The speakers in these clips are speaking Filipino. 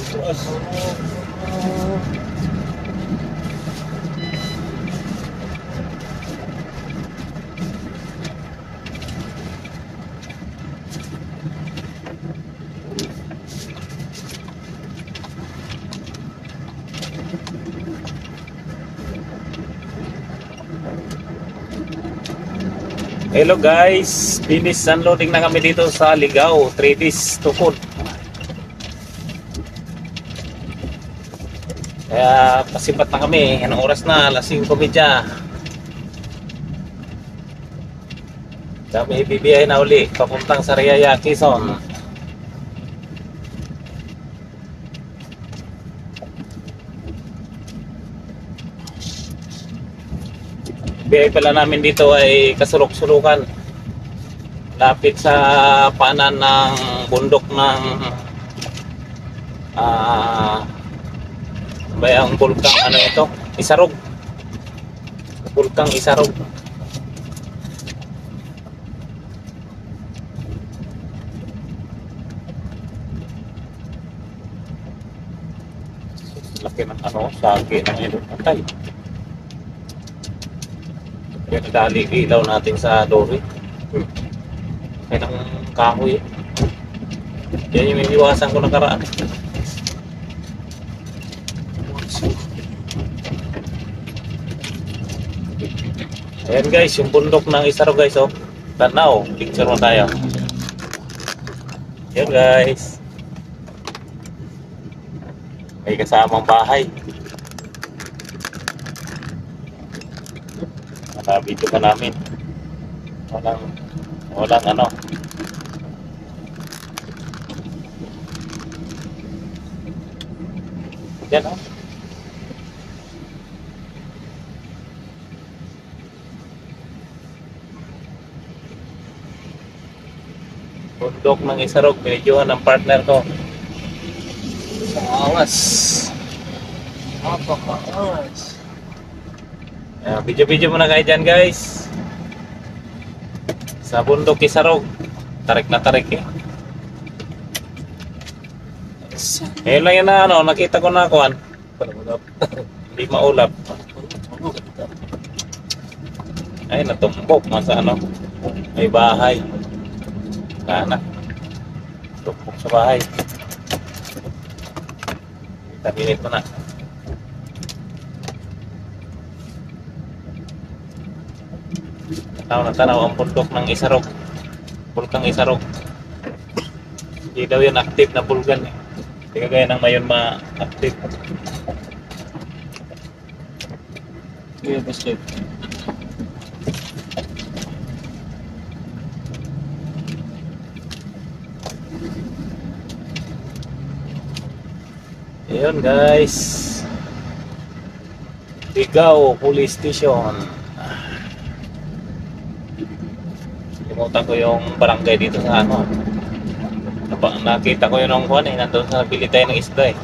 Taas. Hello guys, finish unloading na kami dito sa Ligao, 3 days tukod. Kaya pasipat na kami, anong oras na? Alas 5:30. Kami ibibiyahe na uli, papuntang Sariaya, Quezon. Biyahe pala namin dito ay kasulok-sulukan. Lapit sa paanan ng bundok ng bayang bulkang ano ito? Isarog. Bulkang Isarog. Laki ng ano, sagi ng ito. Antay. Yan dali ilaw natin sa dory. Kaya ng kahoy. Yan yung iniwasan ko nakaraan. Ayan guys, yung bundok ng Isarog guys, oh. Tanaw, picture mo tayo. Ayan guys. May kasamang bahay. Nakabito pa namin. Walang ano. Yan oh. Bundok ng Isarog, binidyohan ng partner ko. Sa angas. Napaka-angas. Video-video muna kayo dyan guys. Sa bundok Isarog. Tarik na tarik eh. Ngayon lang yan na ano, nakita ko na kuhan. Hindi maulap. Ay, natumbok man sa ano. May bahay. Sana. Tumbok sa bahay. Tabilit mo na. Tanaw ang bundok ng Isarog. Bulkang Isarog. Hindi daw yan active na bulkan eh. Hindi kagaya ng mayon ma-active. Yeah, that's good. Ayun guys. Ligao Police Station. Limutan ko yung barangay dito sa ano. Nakita ko yun ng kuhan eh. Nandun sa bili tayo ng isda eh.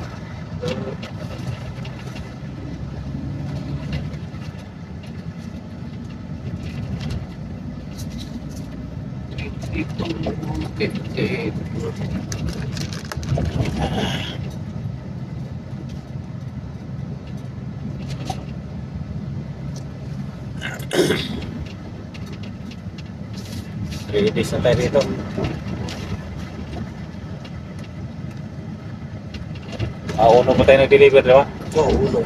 Release na tayo dito. Uno pa tayo nag-deliver, di ba? Oo, uno.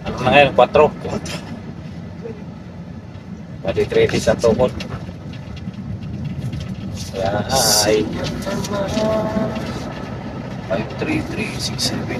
Ano na ngayon? 4? Bali 3 sa tukod. Kaya ay 53367.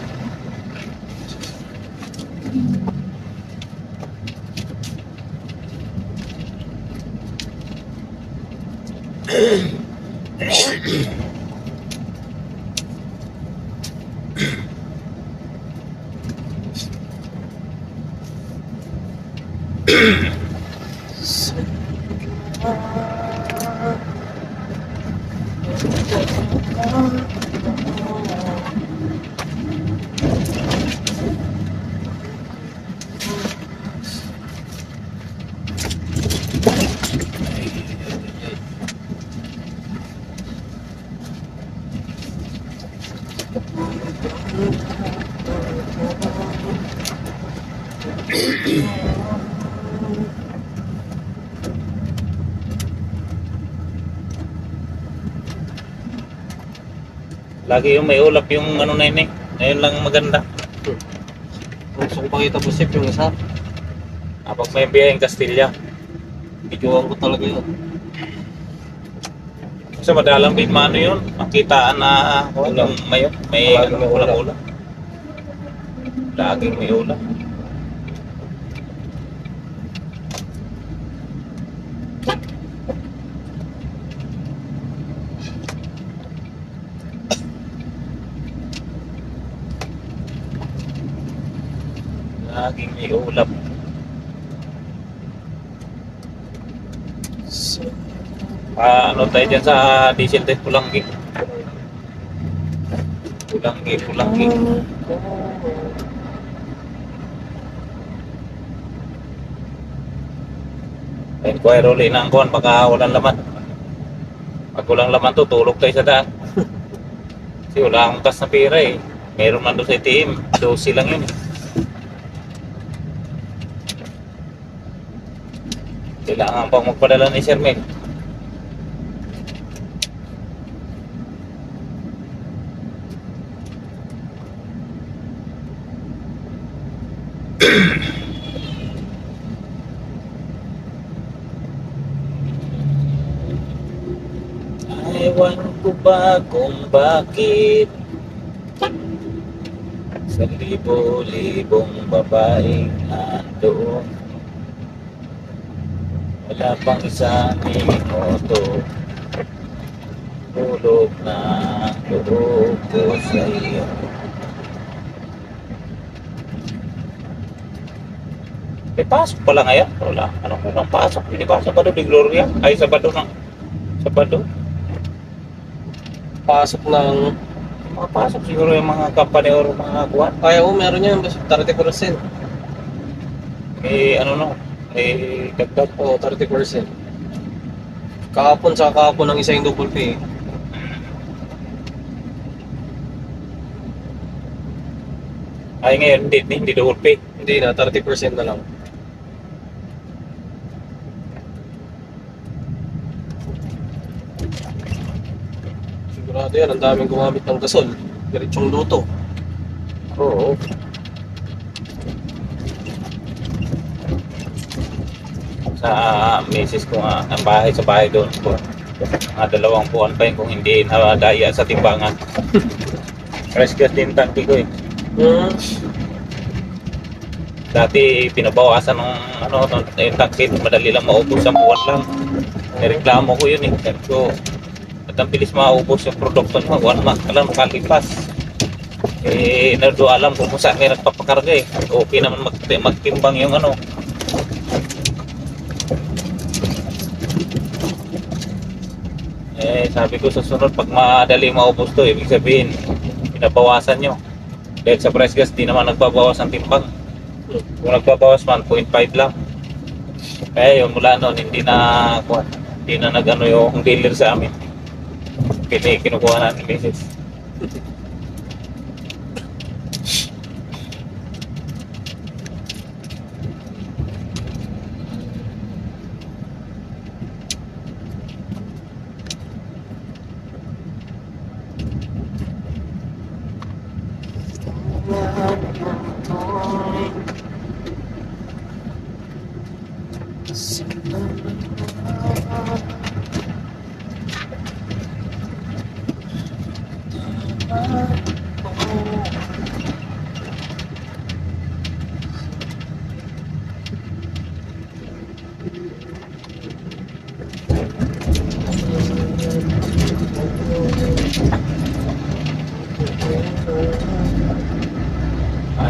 Lagi yung may ulap yung ano na yun eh. Ngayon lang maganda. Gusto ko pakita po sip yung isa. Kapag may biyayang Castilla. Videoan ko talaga yun. Kasi madalang din mano yun. Makitaan na walang mayo. May Laging may ulap. ulam. Laging may ulam. Laging may ulap. Ano tayo dyan sa diesel test Pulanggi. Pulanggi. Inquire uli na ang kuhan baka walang laman. Pag walang laman to, tulog tayo sa daan. Kasi wala akong tas na pera eh. Meron man doon sa ATM, 12 lang yun. Kailangan pang magpadala ni Sir Mel. Ewan ko ba kung bakit sa libo-libong babaeng nandoon wala pang isang minuto tulog na loob ko sa iyo. May pasok pala ngayon? Wala. Anong unang pasok? Hindi ba Sabado de Gloria? Ay, Sabado ng... Sabado? Pasok ng... Mga pasok siguro yung mga company or mga kuwan. Kaya ko meron yan. Basta 30%. May ano no? May dagdag. Oo, 30%. Kahapon sa kahapon ng isa yung double pay. Ay ngayon, hindi double pay. Hindi na, 30% na lang. Sigurado yan, ang daming gumamit ng gasol. Diretsong luto. Oo. Sa misis ko nga, ang bahay sa bahay doon po. Mga 2 buwan pa yun kung hindi nadaya sa timbangan. Fresh gas din tangki ko eh. Dati pinabawasan ng ano, yung tangki, madali lang maubos ang buwan lang. Nireklamo ko yun eh. Sabi ko, at ang bilis maubos yung produkto nyo, 1 month ka lang makalipas. Eh, nado alam kung saan kayo nagpapakarga eh. Okay naman magtimbang yung ano. Eh, sabi ko sa sunod, pag madali maubos to, ibig sabihin, pinabawasan nyo. Dahil sa price gas, di naman nagbabawas ang timbang. Kung nagbabawas man, 0.5 lang. Kaya yun, mula noon, hindi na nag-ano yung dealer sa amin. Kinukuha na ni Mrs.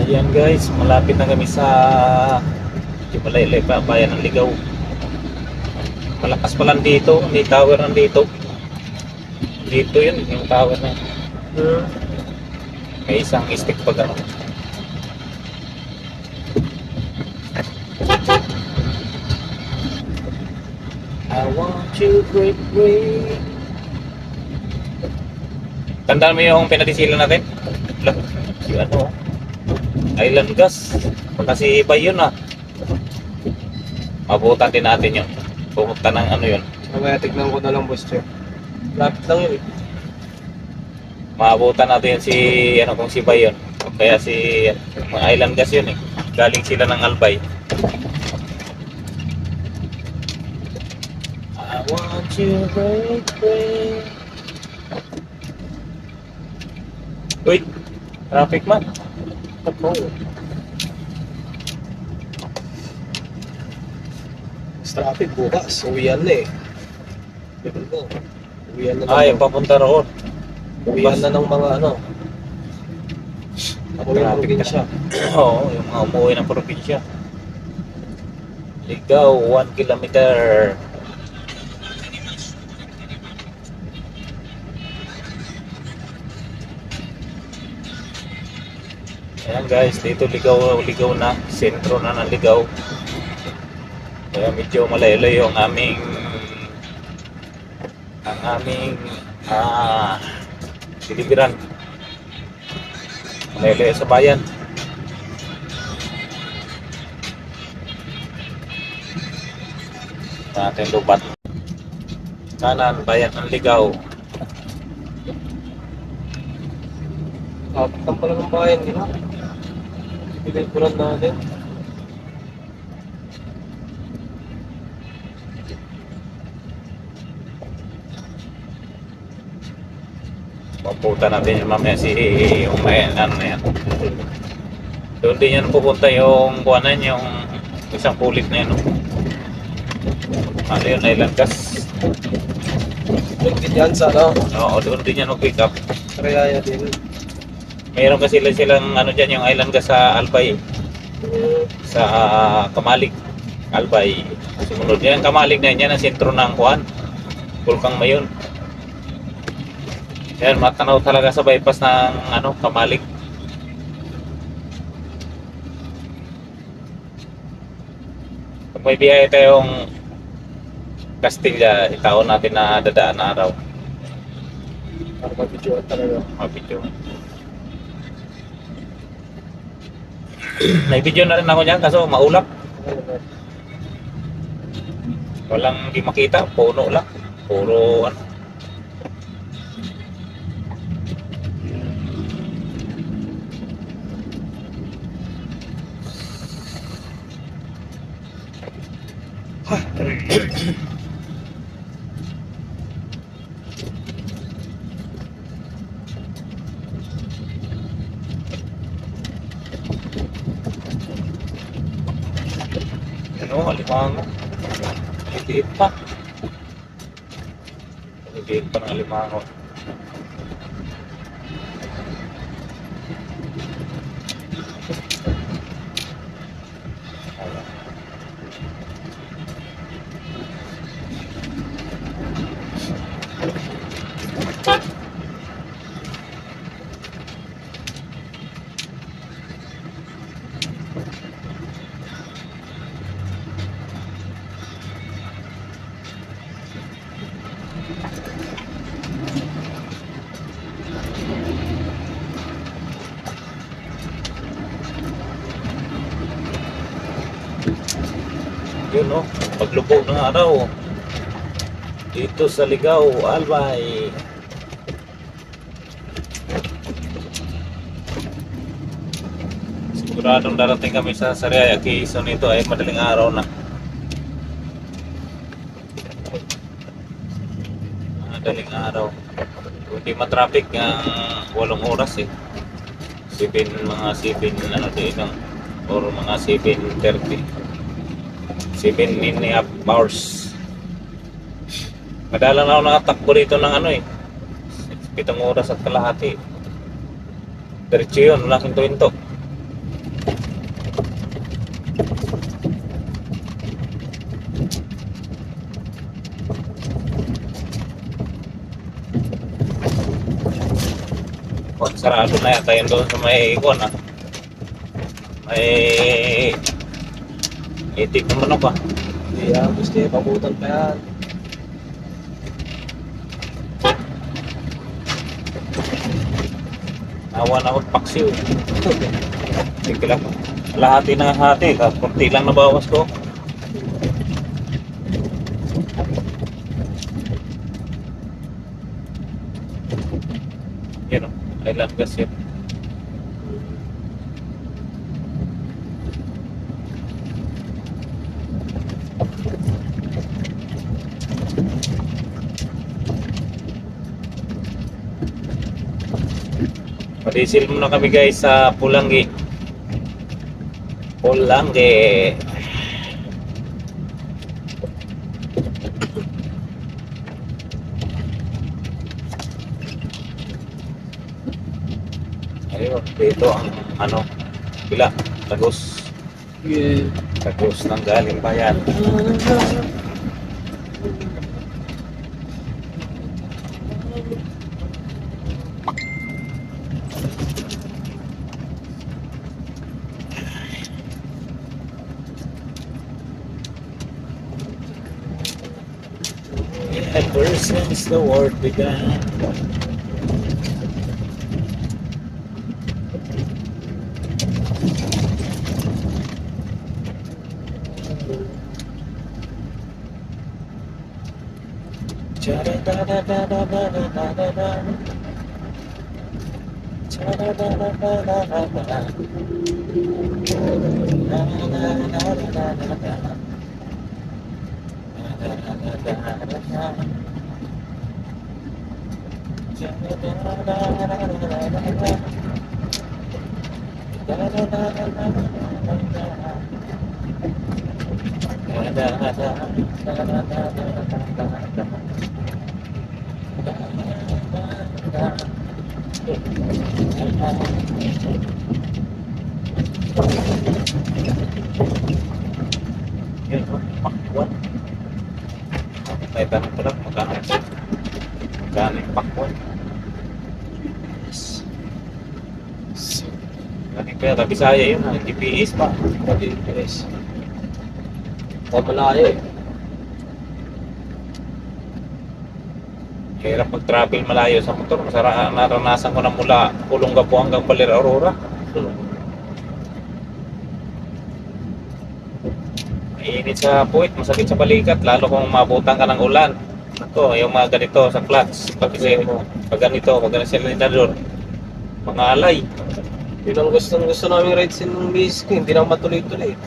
Ayan guys, malapit na kami sa Malaylay pa, bayan ng Ligaw. Malakas pa lang dito, may tower nandito. Dito yun, yung tower na yun. May isang stick pa gano'n. I want you great way. Tandaan mo yung pinatisilan natin? Si ano? Island gas. Kasi iba yun ah. Mabutan din natin yun. Pumunta ng ano yun. Mamaya tignan ko na lang boss check. Lapit lang yun eh. Maabutan natin si ano kung si Bayon. Kaya si mga Island Gas yun eh. Galing sila ng Albay. I want you break, break. Uy, traffic man. Ako. Traffic bukas. Uwian na eh. Ganun na. Uwian na Ay, papunta roon. Uwian na ng mga ano. Ako yung Traffic probinsya. Oo, yung mga umuwi ng probinsya. Ligaw, 1 kilometer. Ayan guys, dito ligaw na. Sentro na ng Ligaw. Kaya medyo malayo ang aming diliberan. Malayo sa bayan. Natin lupat. Kanan, bayan ng Ligaw. Kapag pala ng bayan nila. Pinagpuran natin. Papunta natin yung mamaya si yung may ano na yan. Doon din yan pupunta yung kuwanan yung isang pulit na yun. No? Ano yun, Island Gas. Doon din yan sa ano. Oo, doon din yan mag-pick up. Karayaya din. Mayroon kasi silang ano dyan, yung Island Gas sa Albay. Sa Kamalig. Albay. Sumunod yan, Kamalig na yan ang sentro ng kuwan. Bulkang Mayon. Yan, matanaw talaga sa bypass ng ano, Kamalig. Pag may biyahe tayong Castilla, itaon natin na dadaan na araw. Para mabidyoan talaga. Mabidyo. May video na rin ako niyan kaso maulap. Walang di makita, puno lang. Puro ano. Ano, alimango. Liit pa. Liit pa ng alimango. Yun no, paglubog ng araw dito sa Ligaw, Albay. Siguradong darating kami sa Sariaya, Quezon. Ito ay madaling araw na. Madaling araw. Hindi matraffic ng 8 oras eh. Mga 7 ano din or mga 7:30. 7.5 hours. Madalang na ako nakatakbo rito ng ano eh. 7 oras at kalahati. Diretso yun, wala kinto-hinto. Oh, sarado na yata yun doon sa may ikon ah. May itik naman ako ah. Hindi yan. Gusto niya pabutan pa yan. Awan ako paksiw. Sige lang. lahati na hati, kunti lang nabawas ko. Yan o, island gas yun. Padisil muna kami guys sa Pulanggi. Pulanggi. Ayun, dito ang ano, bila, tagos. Yeah. Tagos ng galing bayan. Ever since the world began. Yun, pakwan. May tanong ko lang, magkano yung pakwan? Galing pera, Bisaya yun, GPS pa. GPS. O malayo eh. Hirap mag-travel malayo sa motor. Naranasan ko na mula Olongapo hanggang Baler Aurora. Mainit sa puwit, masakit sa balikat, lalo kung mabutan ka ng ulan. Ito, yung mga ganito sa clutch. Pag ganito, pag ganito sa linador, mga alay. Yun ang gusto namin rides ng miss ko, hindi na matuloy-tuloy.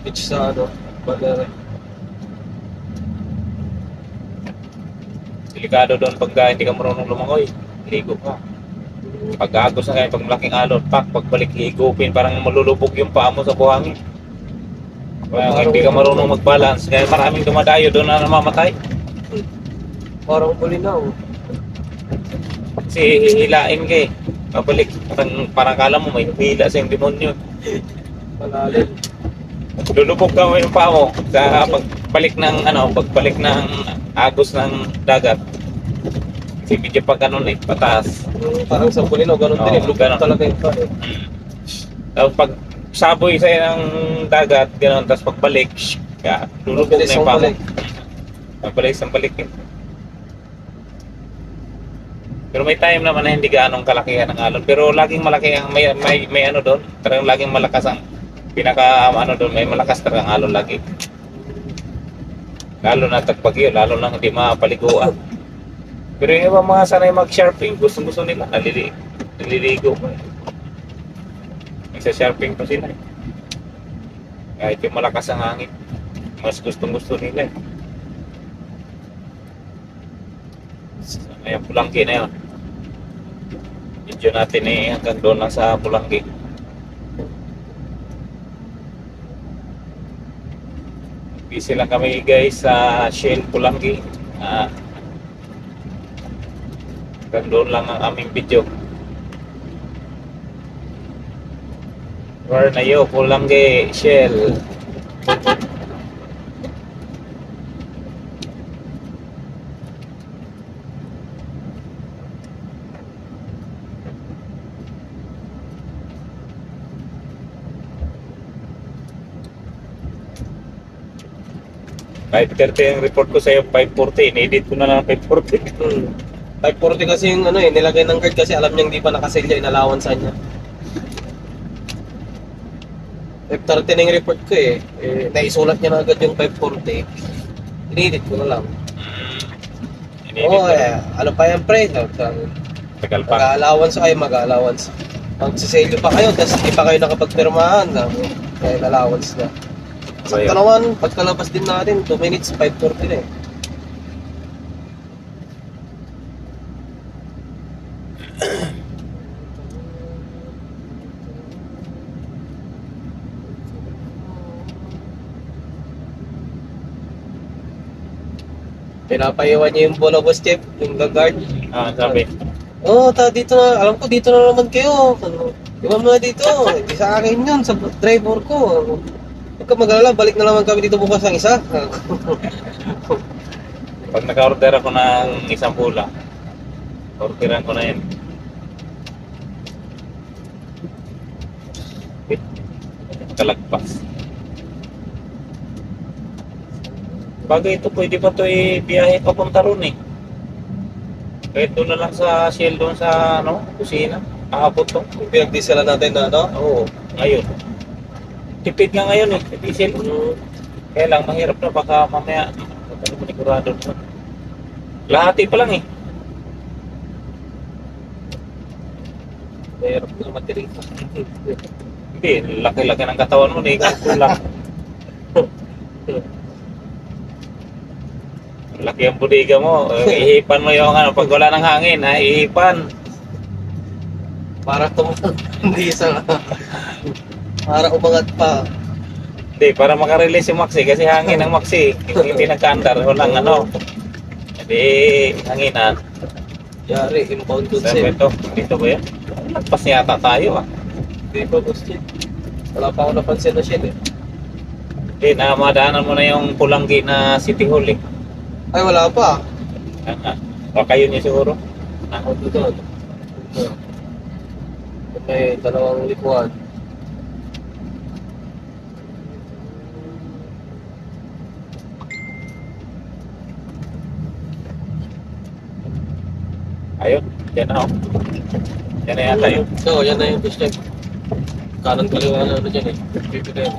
Beach sa ano, Baler. Delikado doon pagka hindi ka marunong lumangoy. Ligo ka. Pag agos na kayo, pag malaking alon, pagbalik higupin, parang malulubog yung paa mo sa buhangin. Kaya hindi ka marunong mag-balance, kaya maraming dumadayo doon na namamatay. Parang bulinaw. Kasi hihilain ka eh. Pabalik, parang kala mo may hila sa yung demonyo. Malalim. Lulubog ka mo yung paa mo sa pagbalik ng agos ng dagat. Kasi medyo pa ganun eh, pataas. Parang sa bulinaw, ganun din eh. Oo, Lupit ganun. talaga yung pa eh. Tapos pag saboy sa'yo ng dagat, gano'n, tapos pagbalik, kaya lulubog na yung paa mo. Mabilis ang balik yun. Pero may time naman na hindi gaanong kalakihan ng alon. Pero laging malaki ang may ano doon. Talagang laging malakas ang ano doon, may malakas talagang alon lagi. Lalo na tagpagyo, lalo na hindi mapaliguan. Pero yung iba mga sanay mag-sharping, gusto nila, naliligo pa. Nagsa-sharping pa sila. Kahit yung malakas ang hangin, mas gusto nila. Ayan, Pulanggi na yun. Video natin eh, hanggang doon lang sa Pulanggi. Busy lang kami guys sa Shell Pulanggi. Hanggang doon lang ang aming video. Where na yun, Pulanggi, Shell. Kahit 30 yung report ko sa'yo, 540. In-edit ko na lang 540. 540 kasi yung ano eh, nilagay ng guard kasi alam niyang di pa nakaselya, inalawan sa niya. 530 na yung report ko eh. Naisulat niya na agad yung 540. Inedit ko na lang. Inedit Oo, ko na. ano pa yan pre? Tagal pa. Mag-allowance ay mag-allowance. Magsiselyo pa kayo, tapos hindi pa kayo nakapagpirmahan. Kaya allowance na. Sa Ayun. naman, pagkalabas din natin, 2 minutes, 5:40 na eh. Pinapaiwan niya yung bola boss Chef, yung guard. Sabi. Dito na, alam ko dito na naman kayo. Iwan mo na dito, hindi sa akin yun, sa driver ko. Huwag ka mag-alala, balik na naman kami dito bukas ang isa. Pag naka-order ako ng isang pula, orderan ko na yun. Kalagpas. Bagay ito, pwede pa ito ibiyahe papunta ron eh. Kahit doon na lang sa Shell doon sa kusina. Aabot to. Yung pinagdiselan natin na Oo, ngayon. Tipid nga ngayon eh, diesel. Kaya lang, mahirap na baka mamaya, manigurado na. Lahati pa lang eh. Mahirap na matiring. Hindi, laki-laki ng katawan mo, hindi ka kulang. Laki ang budiga mo, ihipan mo yung pag wala ng hangin, ihipan. Para hindi sa... para umangat pa. Hindi, para makarelease yung maxi, kasi hangin ang maxi, hindi nagka-andar, walang Hindi, hanginan. Yari, impound goods Saan ba eh. ito? Dito ba yan? Lagpas yata tayo Hindi pa boss Chef. Wala pa ako napansin na shit eh. Hindi, madaanan mo na yung Pulanggi na City Hall eh. Ay, wala pa. Baka yun yung siguro. Ako doon. May dalawang likuan. Ayun, yan na Yan na yata yun. So, yan na yung boss Chef. Kanan kaliwa na dyan eh. Pipilihan.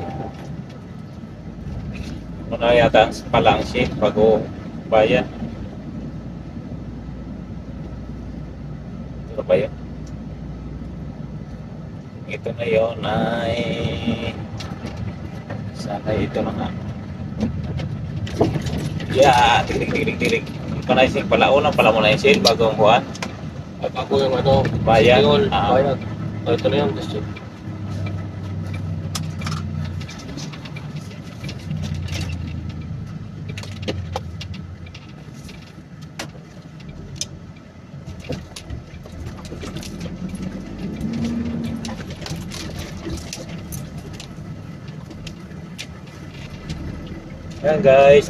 Muna yata Palangsi bago bayan. Ito ba yun? Ito na yun ay sana ito na nga. Yeah, tilig. Panaising pala una pala mo na yung sale bago ang buwan. At ako yung Bayan. City Hall, Ah. bayan. Ito na yan boss Chef. Ayan guys,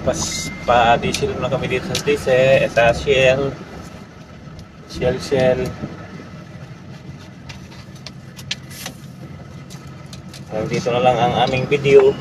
pa-diesel na kami dito sa diesel, sa Shell. Shell. Dito na lang ang aming video.